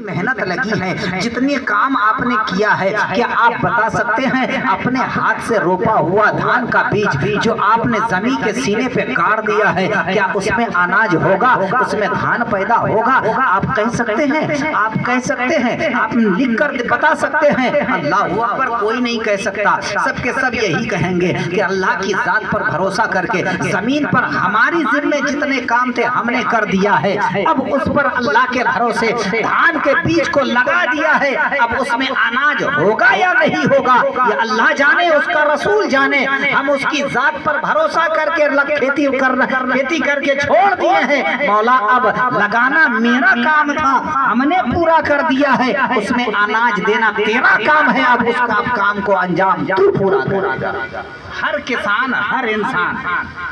محنت لگی ہے، جتنی کام آپ نے کیا ہے، کیا آپ بتا سکتے ہیں اپنے ہاتھ سے روپا ہوا دھان کا بیج جو آپ نے زمین کے سینے پہ گاڑ دیا ہے، کیا اس میں اناج ہوگا، اس میں دھان پیدا ہوگا؟ آپ کہہ سکتے ہیں؟ آپ کہہ سکتے ہیں؟ آپ لکھ کر بتا سکتے ہیں؟ اللہ اکبر، کوئی نہیں کہہ سکتا۔ سب کے سب یہی کہیں گے کہ اللہ کی ذات پر بھروسہ کر کے زمین پر ہماری ذمہ جتنے کام تھے ہم نے کر دیا ہے، اب اس پر اللہ کے بھروسے دھان کے بیج کو لگا دیا ہے، اب اس میں اناج ہوگا یا نہیں ہوگا یہ اللہ جانے، اس کا رسول جانے۔ ہم اس کی ذات پر بھروسہ کر کے کھیتی کر کے چھوڑ دیے ہیں۔ مولا اب لگانا میرا کام تھا، ہم نے پورا کر دیا ہے، اس میں اناج دینا تیرا کام ہے، اب اس کا کام کو انجام تو پورا کر۔ ہر کسان، ہر انسان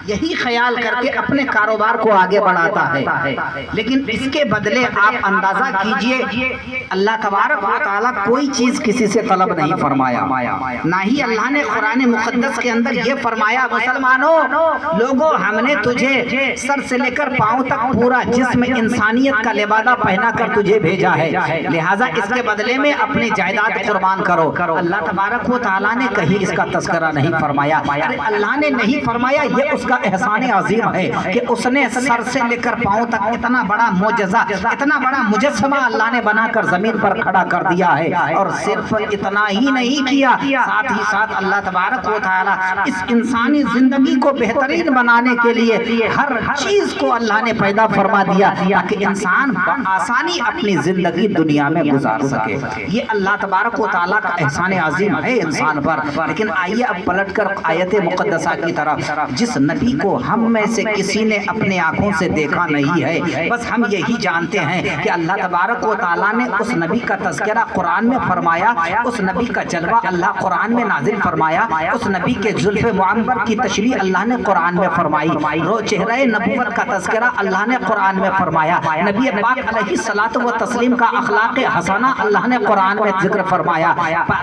یہی خیال کر کے اپنے کاروبار کو آگے بڑھاتا ہے، لیکن اس کے بدلے آپ اندازہ کیجئے اللہ تبارک و تعالیٰ کوئی چیز کسی سے طلب نہیں فرمایا، نہ ہی اللہ نے قرآن مقدس کے اندر یہ فرمایا مسلمانوں لوگوں ہم نے تجھے سر سے لے کر پاؤں تک پورا جسم انسانیت کا لبادہ پہنا کر تجھے بھیجا ہے، لہٰذا اس کے بدلے میں اپنی جائیداد قربان کرو۔ اللہ تبارک و تعالیٰ نے کہیں اس کا تذکرہ نہیں فرمایا۔ ارے اللہ نے نہیں فرمایا، یہ اس کا احسان عظیم ہے کہ اس نے سر سے لے کر پاؤں تک اتنا بڑا معجزہ، اتنا بڑا مجسمہ اللہ نے بنا کر زمین پر کھڑا کر دیا ہے، اور صرف اتنا ہی نہیں کیا، ساتھ ہی ساتھ اللہ تبارک و تعالیٰ اس انسانی زندگی کو بہترین بنانے کے لیے ہر چیز کو اللہ نے پیدا فرما دیا تاکہ انسان بآسانی اپنی زندگی دنیا میں گزار سکے۔ یہ اللہ تبارک و تعالیٰ کا احسان عظیم ہے انسان پر۔ لیکن آئیے اب پلٹ کر آیت مقدسہ کی طرف، جس نبی کو ہم میں سے کسی نے اپنے آنکھوں سے دیکھا نہیں ہے، بس ہم یہی جانتے ہیں کہ اللہ تبارک و تعالیٰ نے اس نبی کا تذکرہ قرآن میں فرمایا، اس نبی کا جلوہ اللہ قرآن میں نازل فرمایا، اس نبی کے زلف معمبر کی تشریح اللہ نے قرآن میں فرمائی، رو چہرہ نبوت کا تذکرہ اللہ نے قرآن میں فرمایا، نبی پاک علیہ الصلوۃ والتسلیم کا اخلاق حسنہ اللہ نے قرآن میں ذکر فرمایا،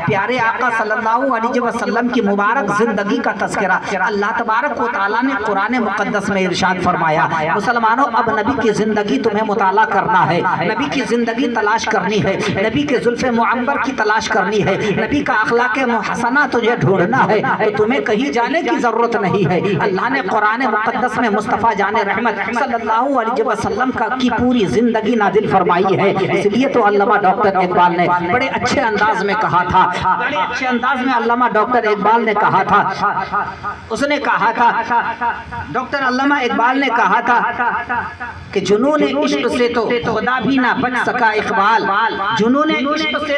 پیارے آقا صلی اللہ علیہ وسلم کی مبارک زندگی کا تذکرہ اللہ تبارک و تعالیٰ نے قرآن مقدس میں ارشاد فرمایا۔ مسلمانوں اب نبی کی زندگی تمہیں مطالعہ کرنا ہے، نبی کی زندگی تلاش کرنی ہے، نبی کے زلف معمبر کی تلاش کرنی ہے، نبی کا اخلاق حسنہ تجھے ڈھونڈنا ہے، تو تمہیں کہیں جانے کی ضرورت نہیں ہے۔ اللہ نے قرآن مقدس میں مصطفیٰ جان رحمت صلی اللہ علیہ وسلم کی پوری زندگی نازل فرمائی ہے، اس لیے تو علامہ ڈاکٹر اقبال نے بڑے اچھے انداز میں کہا تھا، بڑے اچھے انداز میں علامہ ڈاکٹر اقبال نے کہا تھا، اس نے کہا تھا، ڈاکٹر علامہ اقبال نے کہا تھا کہ جنون عشق سے تو خدا بھی نہ بچ سکا اقبال، جنون عشق سے